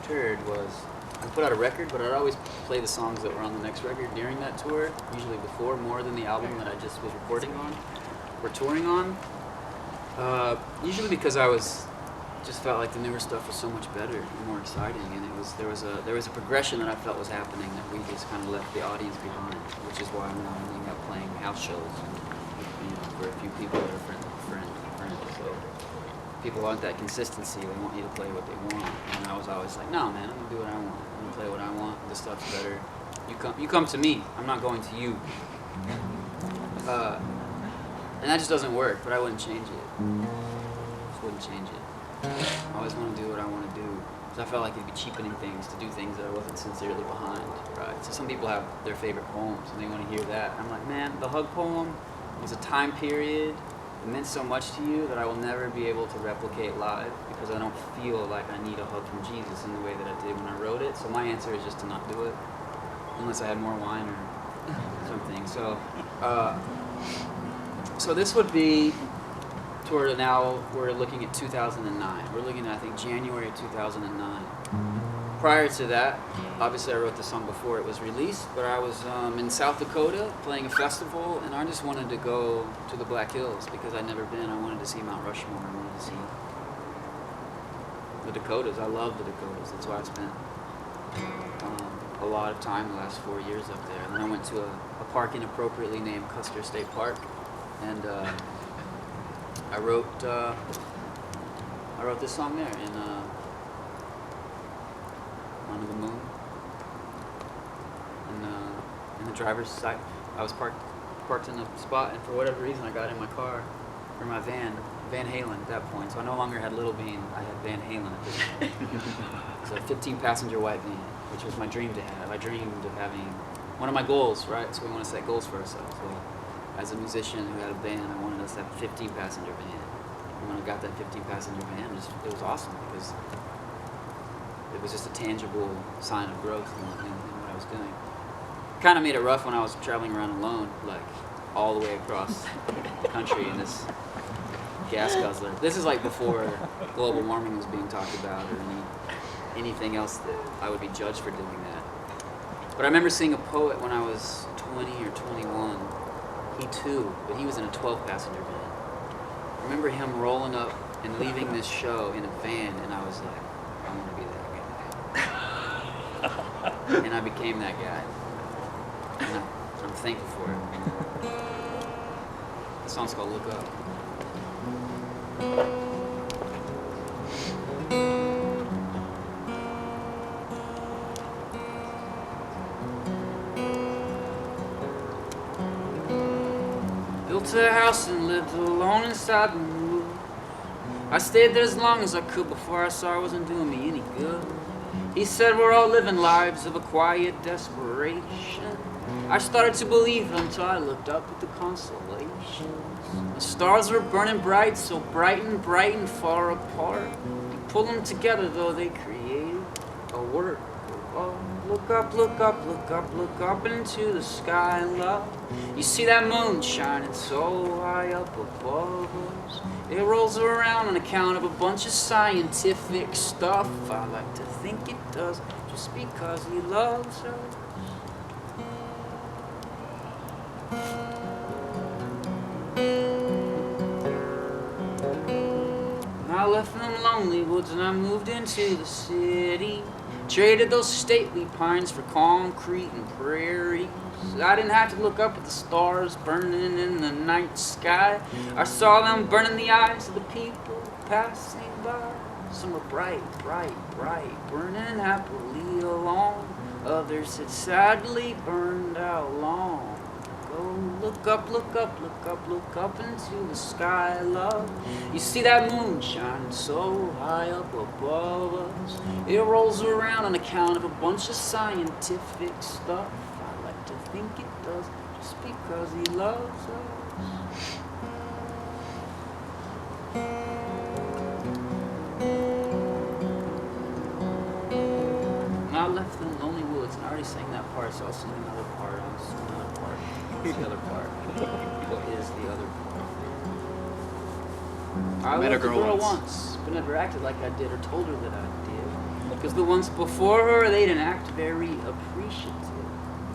heard was I put out a record, but I'd always play the songs that were on the next record during that tour, usually before, more than the album that I just was recording on or touring on. Usually because I just felt like the newer stuff was so much better and more exciting, and there was a progression that I felt was happening that we just kind of left the audience behind, which is why I'm now ending up playing house shows, for a few people that are friends. So people want that consistency. They want you to play what they want, and I was always like, no, man, I'm gonna do what I want. I'm gonna play what I want. This stuff's better. You come to me. I'm not going to you. And that just doesn't work. But I wouldn't change it. Just wouldn't change it. I always want to do what I want to do. So I felt like it'd be cheapening things to do things that I wasn't sincerely behind, right? So some people have their favorite poems and they want to hear that. I'm like, man, the hug poem was a time period. It meant so much to you that I will never be able to replicate live because I don't feel like I need a hug from Jesus in the way that I did when I wrote it. So my answer is just to not do it, unless I had more wine or something. So this would be toward now, we're looking at 2009. We're looking at, I think, January of 2009. Prior to that, obviously I wrote the song before it was released, but I was in South Dakota playing a festival, and I just wanted to go to the Black Hills because I'd never been. I wanted to see Mount Rushmore. I wanted to see the Dakotas. I love the Dakotas. That's why I spent a lot of time the last 4 years up there. And then I went to a park inappropriately named Custer State Park, and I wrote this song there in Under the Moon. In the driver's side, I was parked in a spot, and for whatever reason, I got in my car or my Van Halen at that point. So I no longer had Little Bean. I had Van Halen at this point. It was a 15-passenger white van, which was my dream to have. I dreamed of having one of my goals, right? So we want to set goals for ourselves. Well, as a musician who had a band, I wanted us to have a 15-passenger van. And when I got that 15-passenger van, it was awesome because it was just a tangible sign of growth in what I was doing. Kind of made it rough when I was traveling around alone, like all the way across the country in this gas guzzler. This is like before global warming was being talked about or anything else that I would be judged for doing that. But I remember seeing a poet when I was 20 or 21. He too, but he was in a 12-passenger van. I remember him rolling up and leaving this show in a van, and I was like, I want to be that guy. And I became that guy. And I'm thankful for it. The song's called Look Up. Built a house and lived alone inside the woods. I stayed there as long as I could before I saw it wasn't doing me any good. He said we're all living lives of a quiet desperation. I started to believe it until I looked up at the constellations. The stars were burning bright, so bright and far apart. You pull them together though they created a work of art. Look up, look up, look up, look up into the sky, love. You see that moon shining so high up above us. It rolls around on account of a bunch of scientific stuff. I like to think it does, just because he loves us. I left them lonely woods and I moved into the city. Traded those stately pines for concrete and prairies. I didn't have to look up at the stars burning in the night sky. I saw them burning the eyes of the people passing by. Some were bright, bright, bright, burning happily along. Others had sadly burned out long. Look up, look up, look up, look up into the sky, love. You see that moon shining so high up above us. It rolls around on account of a bunch of scientific stuff. I like to think it does, just because he loves us. And I left them lonely woods, and I already sang that part, so I'll sing another part. I'll sing another part. What's the other part? What is the other part? I met a girl once, but never acted like I did or told her that I did. Because the ones before her, they didn't act very appreciative.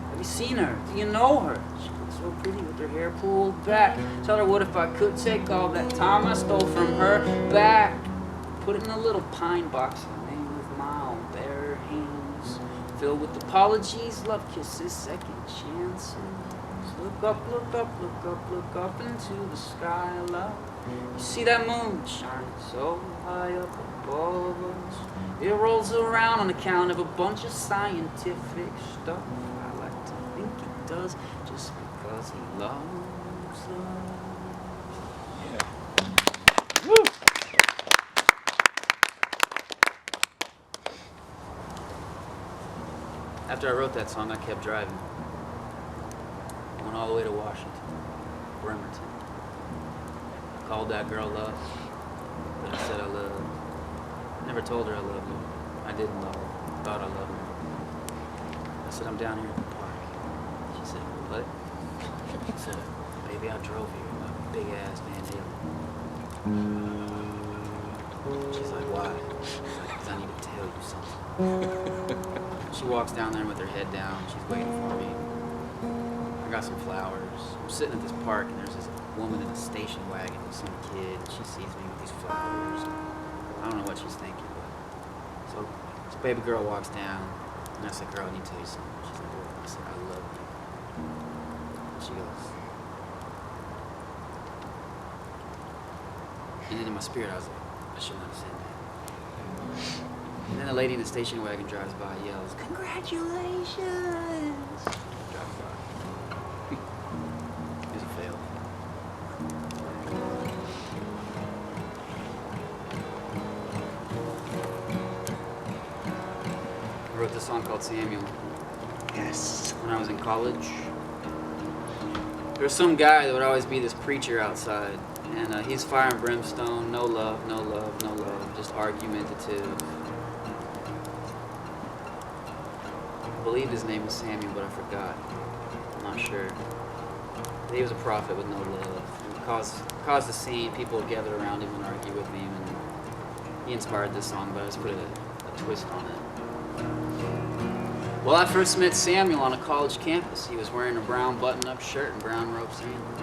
Have you seen her? Do you know her? She looks so pretty with her hair pulled back. Tell her what if I could take all that time I stole from her back. Put it in a little pine box I made with my own bare hands. Filled with apologies, love kisses, second chances. Look up, look up, look up, look up into the sky, love. You see that moon shining so high up above us? It rolls around on account of a bunch of scientific stuff. I like to think it does just because he loves us. Yeah. Woo! After I wrote that song, I kept driving. Went all the way to Washington, Bremerton. Called that girl love, but I said I loved her. Never told her I loved her. I didn't love her. Thought I loved her. I said, I'm down here at the park. She said, what? She said, baby, I drove here in my big ass Van Halen. She's like, why? She's like, because I need to tell you something. She walks down there with her head down. She's waiting for me. I got some flowers. I'm sitting at this park and there's this woman in a station wagon with some kid. She sees me with these flowers. I don't know what she's thinking, but so this baby girl walks down and I said, girl, I need to tell you something. She's like, what? I said, I love you. And she goes, and then in my spirit I was like, I shouldn't have said that. And then a lady in the station wagon drives by and yells, congratulations! Drives by. It was a fail. I wrote this song called Samuel. Yes. When I was in college. There was some guy that would always be this preacher outside. And he's fire and brimstone, no love, no love, no love, just argumentative. I believe his name was Samuel, but I forgot. I'm not sure. He was a prophet with no love. He caused a scene. People would gather around him and argue with him. And he inspired this song, but I just put a twist on it. Well, I first met Samuel on a college campus. He was wearing a brown button-up shirt and brown rope sandals.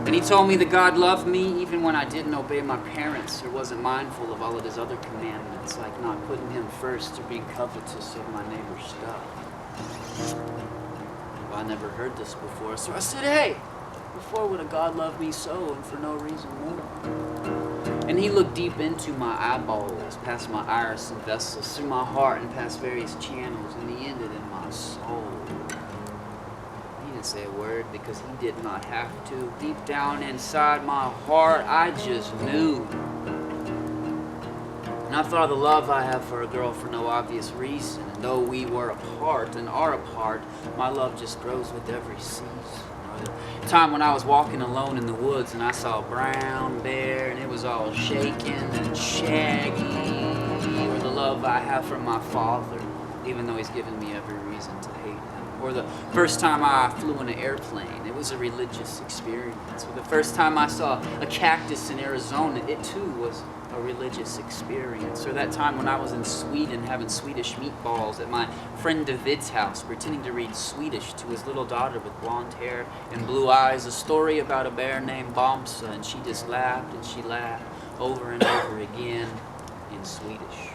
And he told me that God loved me even when I didn't obey my parents or wasn't mindful of all of his other commandments, like not putting him first or being covetous of my neighbor's stuff. Well, I never heard this before, so I said, hey, before would a God love me so and for no reason more? And he looked deep into my eyeballs, past my iris and vessels, through my heart and past various channels, and he ended in my soul. He didn't say a word because he did not have to. Deep down inside my heart, I just knew. And I thought of the love I have for a girl for no obvious reason. And though we were apart and are apart, my love just grows with every season. The time when I was walking alone in the woods and I saw a brown bear and it was all shaking and shaggy. Or the love I have for my father, even though he's given me every reason to hate him. Or the first time I flew in an airplane, it was a religious experience. Or the first time I saw a cactus in Arizona, it too was a religious experience. Or that time when I was in Sweden having Swedish meatballs at my friend David's house, pretending to read Swedish to his little daughter with blonde hair and blue eyes, a story about a bear named Bamsa, and she just laughed and she laughed over and over again in Swedish.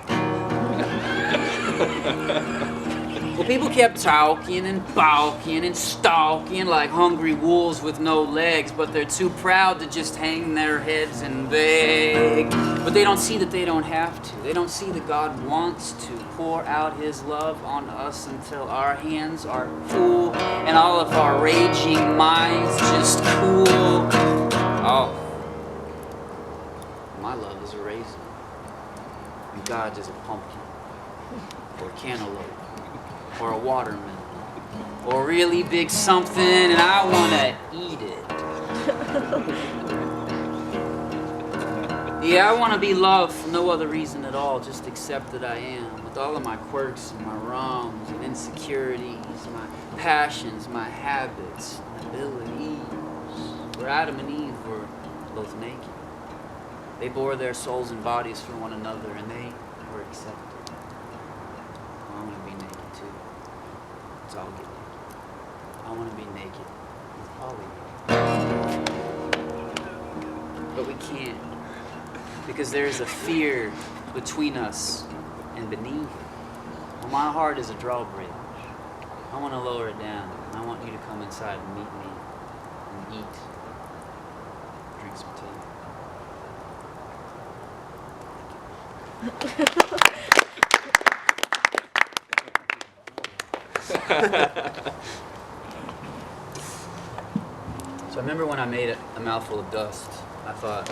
Well, people kept talking and balking and stalking like hungry wolves with no legs, but they're too proud to just hang their heads and beg. But they don't see that they don't have to. They don't see that God wants to pour out his love on us until our hands are full and all of our raging minds just cool. Oh, my love is a raisin, and God is a pumpkin, or a cantaloupe, or a watermelon, or a really big something, and I want to eat it. Yeah, I want to be loved for no other reason at all, just accept that I am, with all of my quirks and my wrongs and insecurities, my passions, my habits, and abilities. Where Adam and Eve were both naked. They bore their souls and bodies for one another, and they or accepted. I want to be naked too. Let's all get naked. I want to be naked with Holly. But we can't. Because there is a fear between us and beneath. Well, my heart is a drawbridge. I want to lower it down. I want you to come inside and meet me and eat. Drink some tea. So I remember when I made a mouthful of dust, I thought,